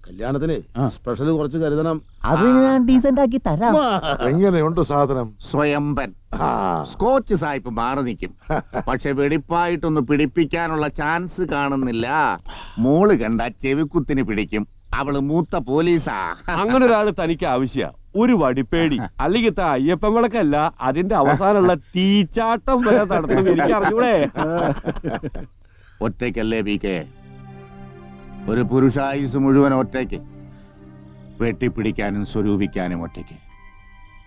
കല്യാണത്തിന് സ്പെഷ്യൽ കുറച്ച് കരുതണം. അത് ഞാൻ ഡീസന്റ് ആക്കി തരാം. എങ്ങനെയുണ്ട് സാധനം? സ്വയംഭൻ സ്കോച്ച് സായിപ്പ് മാറി നിൽക്കും. പക്ഷെ വെടിപ്പായിട്ടൊന്ന് പിടിപ്പിക്കാനുള്ള ചാൻസ് കാണുന്നില്ല. മോള് കണ്ട ചെവിക്കുത്തിന് പിടിക്കും. അവള് മൂത്ത പോലീസാ. അങ്ങനെ ഒരാള് തനിക്ക് ആവശ്യ. ഒരു വടിപ്പേടി അല്ലെങ്കിൽ അയ്യപ്പങ്ങളൊക്കെയല്ല, അതിന്റെ അവസാനമുള്ള തീച്ചാട്ടം വരെ നടത്തും. എനിക്ക് അറിഞ്ഞൂടെ. ഒറ്റയ്ക്കല്ലേ പി കെ? ഒരു പുരുഷായുസ് മുഴുവൻ ഒറ്റയ്ക്ക്. വെട്ടിപ്പിടിക്കാനും സ്വരൂപിക്കാനും ഒറ്റയ്ക്ക്,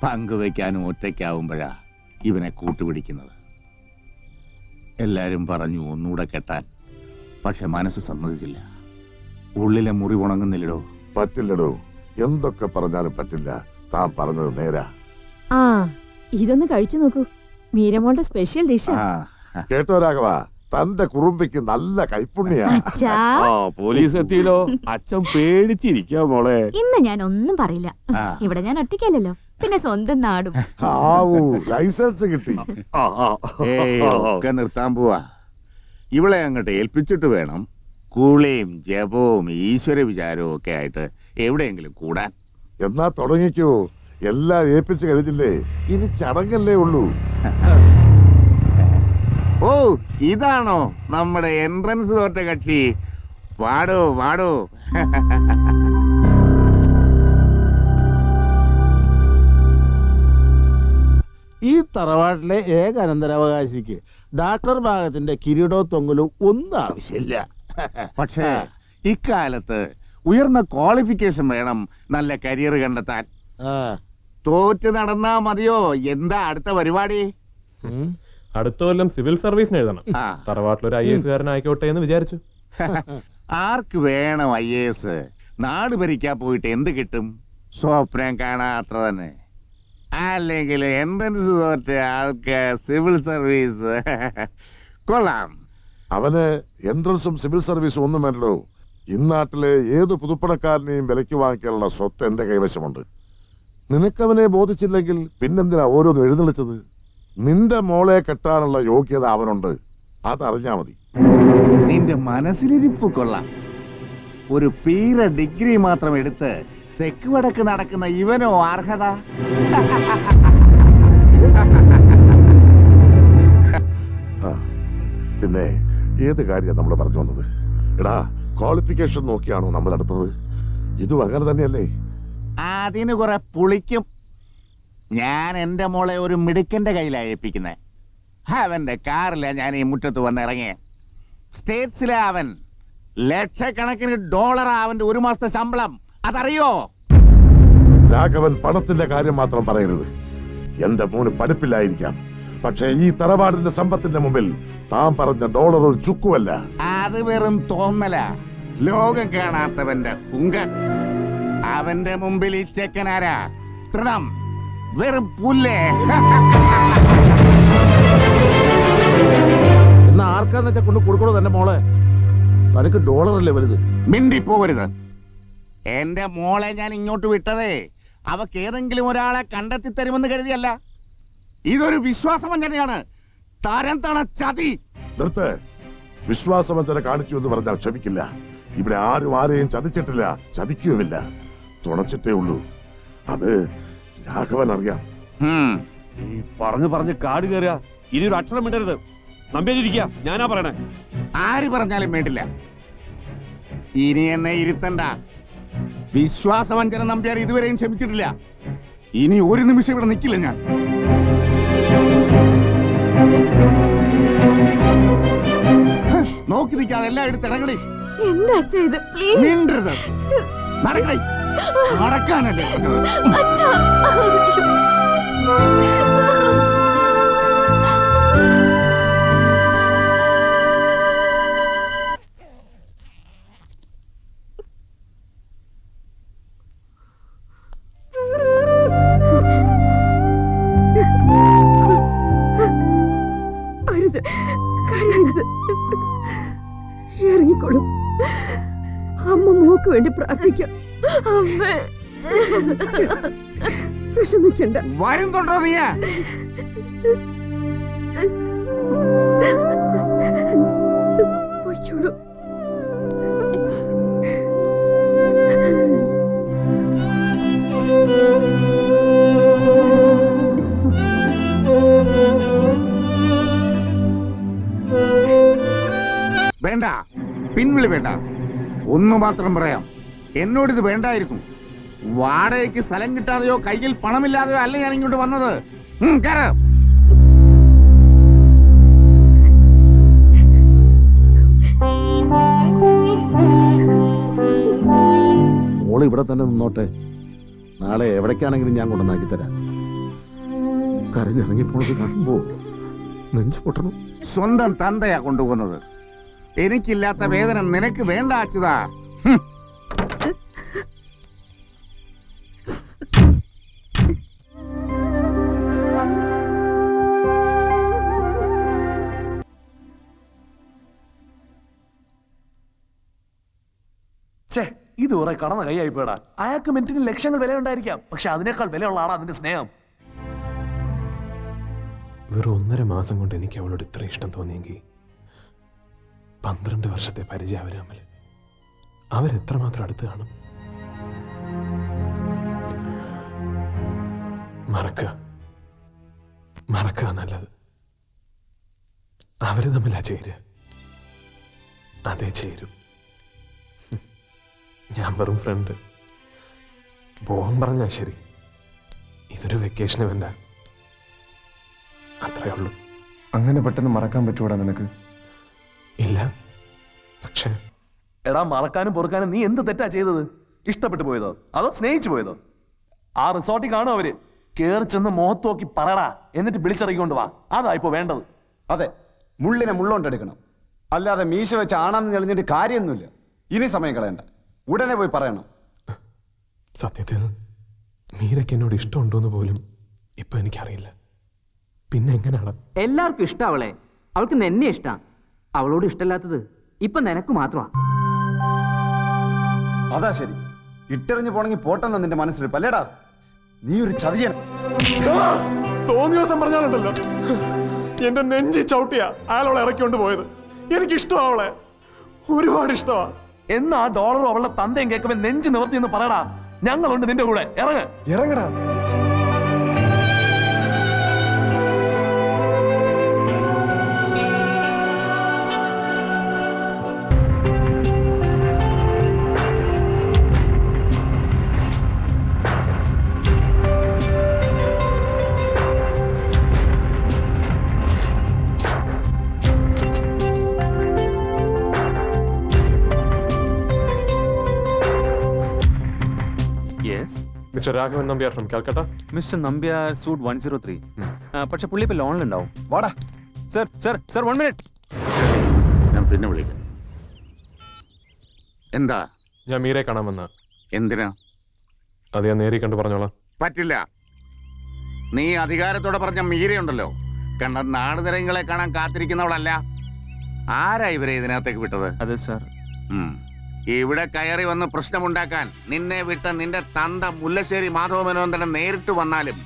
പങ്കുവയ്ക്കാനും ഒറ്റയ്ക്കാവുമ്പോഴാ ഇവനെ കൂട്ടുപിടിക്കുന്നത്. എല്ലാരും പറഞ്ഞു ഒന്നുകൂടെ കെട്ടാൻ. പക്ഷെ മനസ്സ് സമ്മതിച്ചില്ല. ഉള്ളിലെ മുറി ഉണങ്ങുന്നില്ലടോ. പറ്റില്ലടോ, എന്തൊക്കെ പറഞ്ഞാലും പറ്റില്ല. താൻ പറഞ്ഞത് നേരാ. ആ ഇതൊന്ന് കഴിച്ചു നോക്കൂ. മീരമോളുടെ സ്പെഷ്യൽ ഡിഷ്. കേട്ടോ രാഘവ, തന്റെ കുറുമ്പിക്ക് നല്ല കൈപ്പുണ്യാ. പോലീസ് എത്തിയല്ലോ. അച്ഛൻ പേടിച്ചിരിക്കാ മോളെ. ഇന്ന് ഞാൻ ഒന്നും പറയില്ല. ഇവിടെ ഞാൻ ഒറ്റയ്ക്കല്ലല്ലോ, പിന്നെ സ്വന്തം നാടും. ലൈസൻസ് കിട്ടി. ഒക്കെ നിർത്താൻ പോവാ. ഇവളെ അങ്ങോട്ട് ഏൽപ്പിച്ചിട്ട് വേണം കൂളിയും ജപവും ഈശ്വര വിചാരവും ഒക്കെ ആയിട്ട് എവിടെയെങ്കിലും കൂടാൻ. എന്നാ തുടങ്ങിക്കോ. എല്ലാം ഏൽപ്പിച്ചു കഴിഞ്ഞില്ലേ, ഇനി ചടങ്ങല്ലേ ഉള്ളൂ. ഓ, ഇതാണോ നമ്മുടെ എൻട്രൻസ് തോറ്റ കക്ഷി? വാടോ വാടോ. ഈ തറവാട്ടിലെ ഏക അനന്തരാവകാശിക്ക് ഡാക്ടർ ഭാഗത്തിന്റെ കിരീടോ തൊങ്ങലും ഒന്നും ആവശ്യമില്ല. പക്ഷേ ഇക്കാലത്ത് ഉയർന്ന ക്വാളിഫിക്കേഷൻ വേണം നല്ല കരിയർ കണ്ടെത്താൻ. തോറ്റ് നടന്നാ മതിയോ? എന്താ അടുത്ത പരിപാടി? അടുത്ത കൊല്ലം സിവിൽ സർവീസിന് എഴുതണം. തറവാട്ടിലൊരു IAS കാരനായിക്കോട്ടെ എന്ന് വിചാരിച്ചു. ആർക്ക് വേണം IAS? നാട് ഭരിക്കാൻ പോയിട്ട് എന്ത് കിട്ടും? സ്വപ്നം കാണാത്ര തന്നെ. അല്ലെങ്കിൽ എൻട്രൻസ് തോറ്റ ആൾക്ക് സിവിൽ സർവീസ് കൊള്ളാം. അവന് എൻട്രൻസും സിവിൽ സർവീസും ഒന്നും വേണ്ടല്ലോ. ഇന്നാട്ടിലെ ഏത് പുതുപ്പണക്കാരനെയും വിലയ്ക്ക് വാങ്ങിക്കാനുള്ള സ്വത്ത് എന്റെ കൈവശമുണ്ട്. നിനക്കവനെ ബോധിച്ചില്ലെങ്കിൽ പിന്നെന്തിനാ ഓരോന്നും എഴുന്നള്ളിച്ചത്? നിന്റെ മോളെ കെട്ടാനുള്ള യോഗ്യത അവനുണ്ട്, അതറിഞ്ഞാ മതി. നിന്റെ മനസ്സിലിരിപ്പ് കൊള്ളാം. ഒരു പീര ഡിഗ്രി മാത്രം എടുത്ത് തെക്ക് വടക്ക് നടക്കുന്ന ഇവനോ അർഹത? പിന്നെ ഏത് കാര്യമാണ് നമ്മൾ പറഞ്ഞു വന്നത്? എടാ, ക്വാളിഫിക്കേഷൻ നോക്കിയാണോ നമ്മൾ അടുത്തത്? ഇതും അങ്ങനെ തന്നെയല്ലേ? അതിന് കുറെ പുളിക്കും. ഞാൻ എന്റെ മോളെ ഒരു മിടുക്കന്റെ കയ്യിലാണ് ഏൽപ്പിക്കുന്നത്. അവന്റെ കാറിലാ ഞാൻ ഈ മുറ്റത്ത് വന്നിറങ്ങിയ. സ്റ്റേറ്റ്സിലെ അവൻ ലക്ഷക്കണക്കിന് $, അവന്റെ ഒരു മാസത്തെ ശമ്പളം. അതറിയോ? രാഘവൻ പണത്തിന്റെ കാര്യം മാത്രം പറയരുത്. എന്റെ മോന് പഠിപ്പില്ലായിരിക്കാം, പക്ഷേ ഈ തറവാടിന്റെ സമ്പത്തിന്റെ മുമ്പിൽ താൻ പറഞ്ഞ $1 ഒരു ചുക്കുമല്ല. അത് വെറും തോന്നല. ലോകം കാണാത്തവന്റെ ഹുങ്കൻ. അവന്റെ മുമ്പിൽ ഈ ചെക്കനാരാ? തൃണം, വെറും പുല്ലേ. എന്നാ ആർക്കാന്ന് വെച്ചാൽ കൊണ്ട് കൊടുക്കണോ തന്നെ മോളെ? തനിക്ക് $അല്ലേ വലുത്? മിണ്ടിപ്പോവരുത്. എന്റെ മോളെ ഞാൻ ഇങ്ങോട്ട് വിട്ടതേ അവക്ക് ഏതെങ്കിലും ഒരാളെ കണ്ടെത്തി തരുമെന്ന് കരുതിയല്ല. ഇതൊരു വിശ്വാസവഞ്ചനയാണ്. തരം തണ ചതി. നിർത്ത്. വിശ്വാസവഞ്ചന കാണിച്ചു എന്ന് പറഞ്ഞാൽ ക്ഷമിക്കില്ല. ഇവിടെ ആരും ആരെയും ചതിച്ചിട്ടില്ല, ചതിക്കുകയുമില്ല. തുണച്ചിട്ടേ ഉള്ളൂ. അത് രാഘവൻ അറിയാം. ഈ പറഞ്ഞു കാട് കയറുക. ഇനി ഒരു അക്ഷരം വിടരുത്. നമ്പേരിക്ക, ഞാനാ പറയണേ. ആര് പറഞ്ഞാലും വേണ്ടില്ല. ഇനി എന്നെ ഇരുത്തണ്ട. വിശ്വാസവഞ്ചന നമ്പ്യാർ ഇതുവരെയും ക്ഷമിച്ചിട്ടില്ല. ഇനി ഒരു നിമിഷം ഇവിടെ നിൽക്കില്ല ഞാൻ. നോക്കി നിൽക്കാതെ എല്ലായിടത്തും ഇടങ്ങളിൽ മിണ്ടരുത്. നടക്കണേ. നടക്കാനല്ലേ ഇറങ്ങിക്കോളും. അമ്മ മോക്ക് വേണ്ടി പ്രാർത്ഥിക്കാം. അമ്മേ വിഷമിക്കണ്ട. വരുന്നുണ്ടോ നീ? പോയിക്കോളൂ. വേണ്ട, പിൻവിളി വേണ്ട. ഒന്നു മാത്രം പറയാം, എന്നോടിത് വേണ്ടായിരുന്നു. വാടകയ്ക്ക് സ്ഥലം കിട്ടാതെയോ കയ്യിൽ പണമില്ലാതെയോ അല്ല ഞാൻ ഇങ്ങോട്ട് വന്നത്. കേറ്. മോള് ഇവിടെ തന്നെ നിന്നോട്ടെ. നാളെ എവിടേക്കാണെങ്കിലും ഞാൻ കൊണ്ടുവന്നാക്കി തരാം. കരഞ്ഞിറങ്ങിപ്പോണത് കാണുമ്പോ നെഞ്ചു പൊട്ടണം. സ്വന്തം തന്തയാ കൊണ്ടുപോകുന്നത്. എനിക്കില്ലാത്ത വേദന നിനക്ക് വേണ്ട അച്യുതാ. ഛേ, ഇത് കുറെ കടന്ന കൈയായി പോയടാ. അയാൾക്ക് മിനിറ്റിന് ലക്ഷങ്ങൾ വില ഉണ്ടായിരിക്കാം, പക്ഷെ അതിനേക്കാൾ വിലയുള്ള ആളാ അതിന്റെ സ്നേഹം. വെറും 1.5 മാസം കൊണ്ട് എനിക്ക് അവളോട് ഇത്ര ഇഷ്ടം തോന്നിയെങ്കിൽ 12 വർഷത്തെ പരിചയം അവര് തമ്മിൽ. അവരെത്രമാത്രം അടുത്ത് കാണും. മറക്കുക നല്ലത്. അവര് തമ്മിലാ ചേരുക, അതേ ചേരും. ഞാൻ വെറും ഫ്രണ്ട്. പോകാൻ പറഞ്ഞാ ശരി, ഇതൊരു വെക്കേഷൻ ഇവന്റാ, അത്രേ ഉള്ളൂ. അങ്ങനെ പെട്ടെന്ന് മറക്കാൻ പറ്റൂടാ നിനക്ക്? ഇല്ല, പക്ഷേ എടാ, മറക്കാനും പൊറുക്കാനും നീ എന്ത് തെറ്റാ ചെയ്തത്? ഇഷ്ടപ്പെട്ടു പോയതോ അതോ സ്നേഹിച്ചു പോയതോ? ആ റിസോർട്ടിൽ കാണും അവര്. കേറി ചെന്ന് മുഖത്ത് നോക്കി പറടാ, എന്നിട്ട് വിളിച്ചിറങ്ങിക്കൊണ്ട് വാ. അതാ ഇപ്പൊ വേണ്ടത്. അതെ, മുള്ളിനെ മുള്ളോണ്ടെടുക്കണം, അല്ലാതെ മീശ വെച്ച് ആണെന്ന് തെളിഞ്ഞിട്ട് കാര്യമൊന്നുമില്ല. ഇനി സമയം കളയണ്ട, ഉടനെ പോയി പറയണം. സത്യത്തിൽ മീരയ്ക്ക് എന്നോട് ഇഷ്ടമുണ്ടോന്ന് പോലും ഇപ്പൊ എനിക്കറിയില്ല. പിന്നെ എങ്ങനെയാണ്? എല്ലാവർക്കും ഇഷ്ടം അവളെ. അവൾക്ക് നിന്നെ ഇഷ്ടം. അവളോട് ഇഷ്ടമില്ലാത്തത് ഇപ്പൊ നിനക്ക് മാത്രമാ. അതാ ശരി. ഇട്ടെറിഞ്ഞു പോണെങ്കിൽ പോട്ടെന്ന നിന്റെ മനസ്സിൽ പല്ലേടാ. നീ ഒരു ചതിയൻ. തോന്നിയ ദിവസം പറഞ്ഞാലുണ്ടല്ലോ, എന്റെ നെഞ്ചി ചവിട്ടിയാ അയാളോളെ ഇറക്കിക്കൊണ്ട് പോയത്. എനിക്കിഷ്ടമാ അവളെ, ഒരുപാട് ഇഷ്ടമാ. എന്നാ ഡോളറും അവളുടെ തന്തയും കേൾക്കുമ്പോ നെഞ്ച് നിവർത്തി എന്ന് പറയടാ. ഞങ്ങളുണ്ട് നിന്റെ കൂടെ, ഇറങ്ങടാ. Mister Raghavan Nambiar from Calcutta. Mister Nambiar suit 103. പക്ഷെ പുള്ളി ഇപ്പൊ ലോണിലുണ്ടാവും. വാടാ. Sir 1 minute. ഞാൻ പിന്നെ വിളിക്കാം. എന്താ? ഞാൻ മീരെ കാണാൻ വന്ന. എന്തിനാ? അത് ഞാൻ നേരി കണ്ടു പറഞ്ഞോളാം. പറ്റില്ല. നീ അധികാരത്തോടെ പറഞ്ഞ മീരയുണ്ടല്ലോ, കണ്ട നാടുനിരങ്ങളെ കാണാൻ കാത്തിരിക്കുന്നവളല്ല. ആരാ ഇവരെ ഇതിനകത്തേക്ക് വിട്ടത്? അതെ സാർ. ഇവിടെ കയറി വന്ന് പ്രശ്നമുണ്ടാക്കാൻ നിന്നെ വിട്ട നിന്റെ തന്ത മുല്ലശ്ശേരി മാധവമേനോൻ തന്നെ നേരിട്ട് വന്നാലും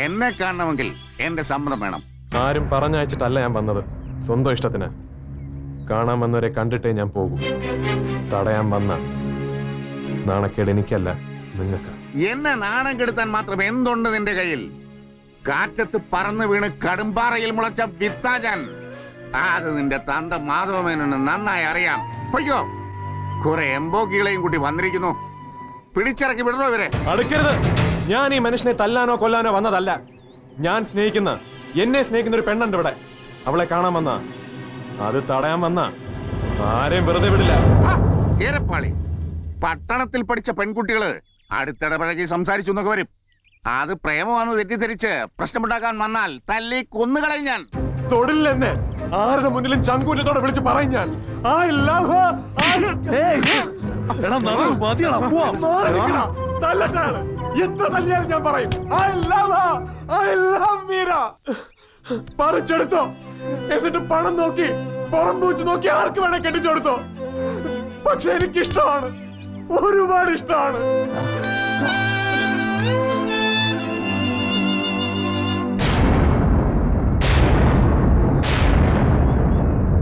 എന്നെ കാണണമെങ്കിൽ എന്റെ സമ്മതം വേണം. ആരും പറഞ്ഞയച്ചിട്ടല്ല ഞാൻ വന്നത്, സ്വന്തം ഇഷ്ടത്തിന്. കാണാൻ വന്നവരെ കണ്ടിട്ടേ ഞാൻ പോകൂ. തടയാൻ വന്ന നാണക്കേട് എനിക്കല്ല, നിങ്ങൾക്ക്. എന്നെ നാണം കെടുത്താൻ മാത്രം എന്തുണ്ട് നിന്റെ കയ്യിൽ? കാറ്റത്ത് പറന്ന് വീണ് കടുംപാറയിൽ മുളച്ച വിത്താജാൻ. അത് നിന്റെ തന്ത മാധവമേനോന് നന്നായി അറിയാം. പൊയ്ക്കോ. കുറെ എംബോക്കികളെയും കൂട്ടി വന്നിരിക്കുന്നു. പിടിച്ചിറക്കി വിടണോ ഇവരെ? അടുക്കരുത്. ഞാൻ ഈ മനുഷ്യനെ തല്ലാനോ കൊല്ലാനോ വന്നതല്ല. ഞാൻ സ്നേഹിക്കുന്ന, എന്നെ സ്നേഹിക്കുന്ന ഒരു പെണ്ണുണ്ട് ഇവിടെ. അവളെ കാണാൻ വന്ന, അത് തടയാൻ വന്ന ആരെയും വെറുതെ വിടില്ല. ഏറെപ്പാളി. പട്ടണത്തിൽ പഠിച്ച പെൺകുട്ടികള് അടുത്തിടപഴകി സംസാരിച്ചു എന്നൊക്കെ വരും. അത് പ്രേമമാണെന്ന് തെറ്റിദ്ധരിച്ച് പ്രശ്നമുണ്ടാക്കാൻ വന്നാൽ തല്ലി കൊന്നുകളയും ഞാൻ. തൊടില്ലെന്നെ ആരുടെ മുന്നിലും ചങ്കൂറ്റത്തോടെ വിളിച്ച് പറയും ഞാൻ. I love her. എത്ര തല്ലിയാലും ഞാൻ പറയും I love her. I love Meera. പറിച്ചെടുത്തോ, എന്നിട്ട് പണം നോക്കി പുറം പൂച്ച് നോക്കി ആർക്ക് വേണേ കെട്ടിച്ചെടുത്തോ. പക്ഷെ എനിക്കിഷ്ടമാണ്, ഒരുപാട് ഇഷ്ടമാണ്.